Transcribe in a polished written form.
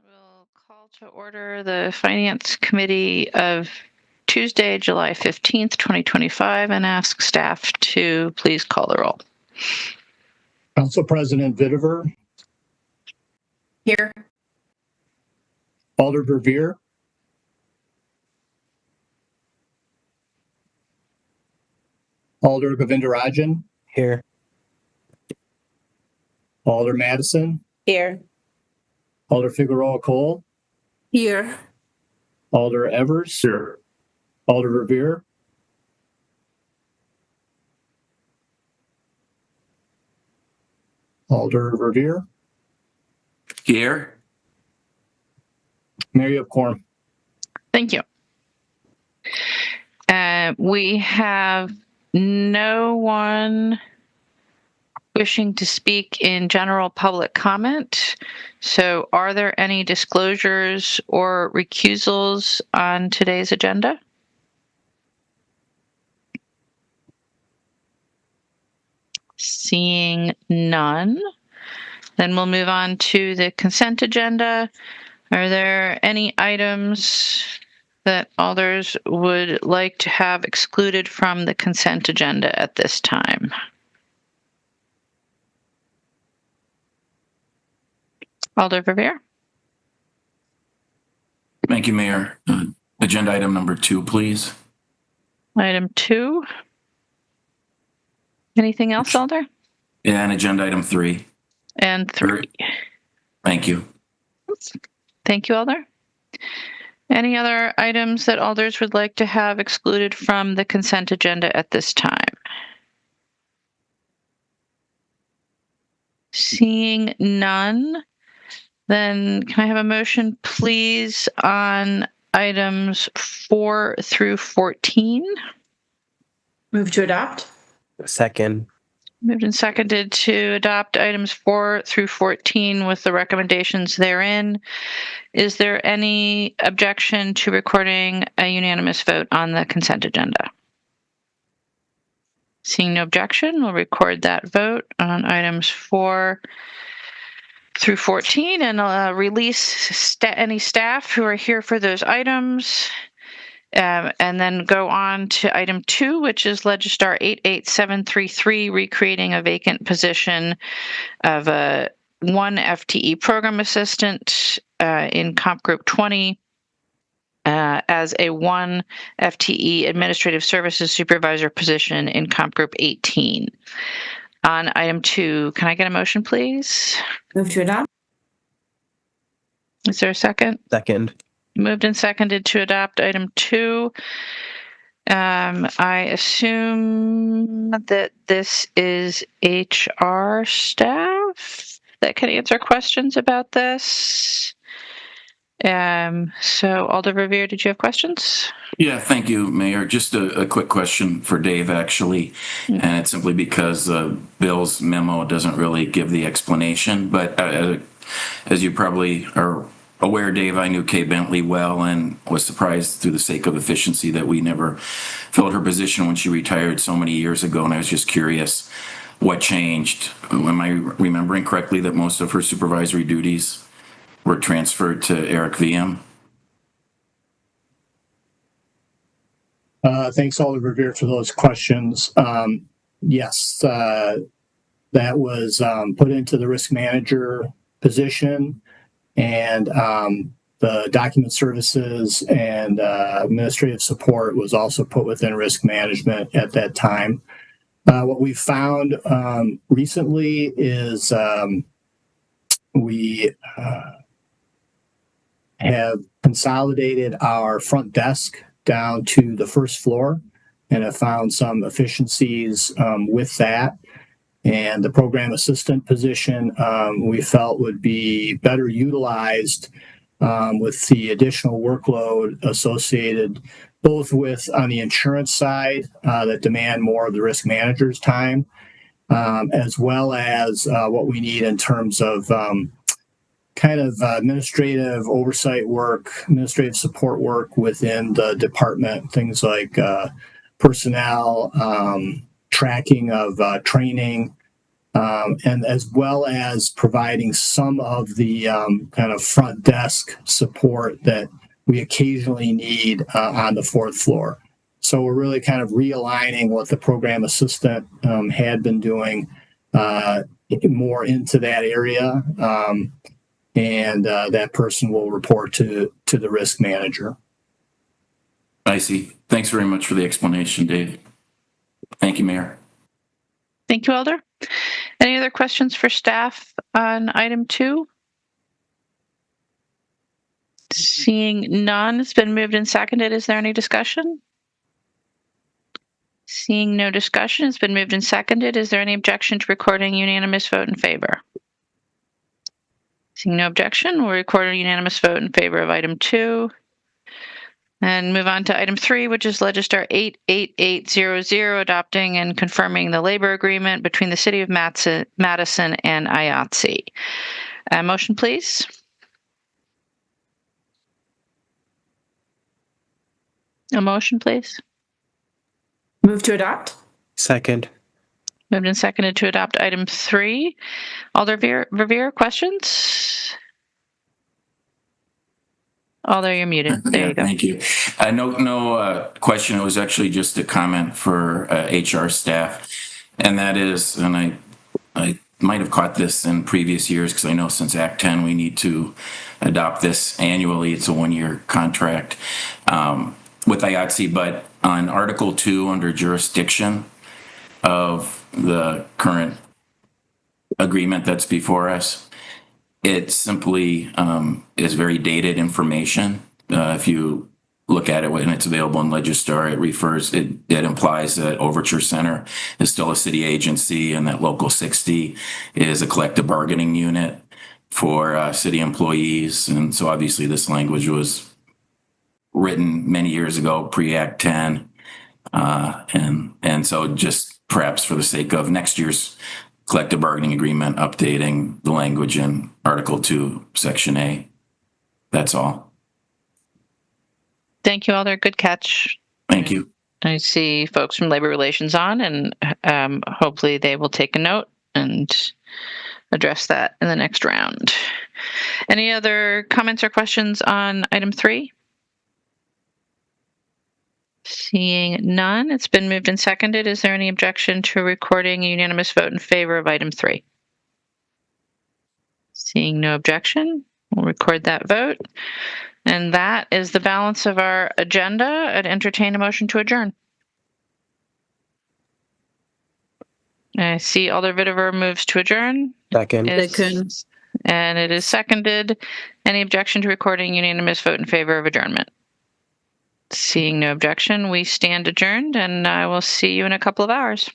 We'll call to order the Finance Committee of Tuesday, July 15th, 2025, and ask staff to please call the roll. Council President Vitiver. Here. Alder Verveer. Alder Govindarajan. Here. Alder Madison. Here. Alder Figueroa Cole. Here. Alder Evers. Here. Alder Verveer. Alder Verveer. Here. Mayor of Quorum. Thank you. We have no one wishing to speak in general public comment. So are there any disclosures or recusals on today's agenda? Seeing none, then we'll move on to the consent agenda. Are there any items that others would like to have excluded from the consent agenda at this time? Alder Verveer. Thank you, Mayor. Agenda item number 2, please. Item 2. Anything else, Alder? And agenda item 3. And 3. Thank you. Thank you, Alder. Any other items that alders would like to have excluded from the consent agenda at this time? Seeing none, then can I have a motion, please, on items 4 through 14? Move to adopt. Second. Moved and seconded to adopt items 4 through 14 with the recommendations therein. Is there any objection to recording a unanimous vote on the consent agenda? Seeing no objection, we'll record that vote on items 4 through 14 and release any staff who are here for those items. And then go on to item 2, which is Legistar 88733, recreating a vacant position of a 1 FTE program assistant in Comp Group 20 as a 1 FTE administrative services supervisor position in Comp Group 18. On item 2, can I get a motion, please? Move to adopt. Is there a second? Second. Moved and seconded to adopt item 2. I assume that this is HR staff that can answer questions about this. So Alder Verveer, did you have questions? Yeah, thank you, Mayor. Just a quick question for Dave, actually, and it's simply because Bill's memo doesn't really give the explanation. But as you probably are aware, Dave, I knew Kay Bentley well and was surprised through the sake of efficiency that we never filled her position when she retired so many years ago. And I was just curious what changed. Am I remembering correctly that most of her supervisory duties were transferred to Eric VM? Thanks, Alder Verveer, for those questions. Yes, that was put into the risk manager position, and the document services and administrative support was also put within risk management at that time. What we found recently is we have consolidated our front desk down to the first floor and have found some efficiencies with that. And the program assistant position we felt would be better utilized with the additional workload associated both with on the insurance side that demand more of the risk manager's time, as well as what we need in terms of kind of administrative oversight work, administrative support work within the department, things like personnel, tracking of training, and as well as providing some of the kind of front desk support that we occasionally need on the fourth floor. So we're really kind of realigning what the program assistant had been doing more into that area. And that person will report to the risk manager. I see. Thanks very much for the explanation, Dave. Thank you, Mayor. Thank you, Alder. Any other questions for staff on item 2? Seeing none, it's been moved and seconded. Is there any discussion? Seeing no discussion, it's been moved and seconded. Is there any objection to recording unanimous vote in favor? Seeing no objection, we'll record a unanimous vote in favor of item 2. And move on to item 3, which is Legistar 88800, adopting and confirming the labor agreement between the City of Madison and IATSE. Motion, please. A motion, please. Move to adopt. Second. Moved and seconded to adopt item 3. Alder Revere, questions? Alder, you're muted. There you go. Thank you. No question. It was actually just a comment for HR staff, and that is, and I might have caught this in previous years because I know since Act 10 we need to adopt this annually. It's a 1-year contract with IATSE, but on Article 2 under jurisdiction of the current agreement that's before us, it simply is very dated information. If you look at it when it's available in Legistar, it implies that Overture Center is still a city agency and that Local 60 is a collective bargaining unit for city employees. And so obviously this language was written many years ago, pre-Act 10. And so just perhaps for the sake of next year's collective bargaining agreement, updating the language in Article 2, Section A. That's all. Thank you, Alder. Good catch. Thank you. I see folks from Labor Relations on, and hopefully they will take a note and address that in the next round. Any other comments or questions on item 3? Seeing none, it's been moved and seconded. Is there any objection to recording a unanimous vote in favor of item 3? Seeing no objection, we'll record that vote. And that is the balance of our agenda. I'd entertain a motion to adjourn. I see Alder Vitever moves to adjourn. Second. And it is seconded. Any objection to recording unanimous vote in favor of adjournment? Seeing no objection, we stand adjourned, and I will see you in a couple of hours.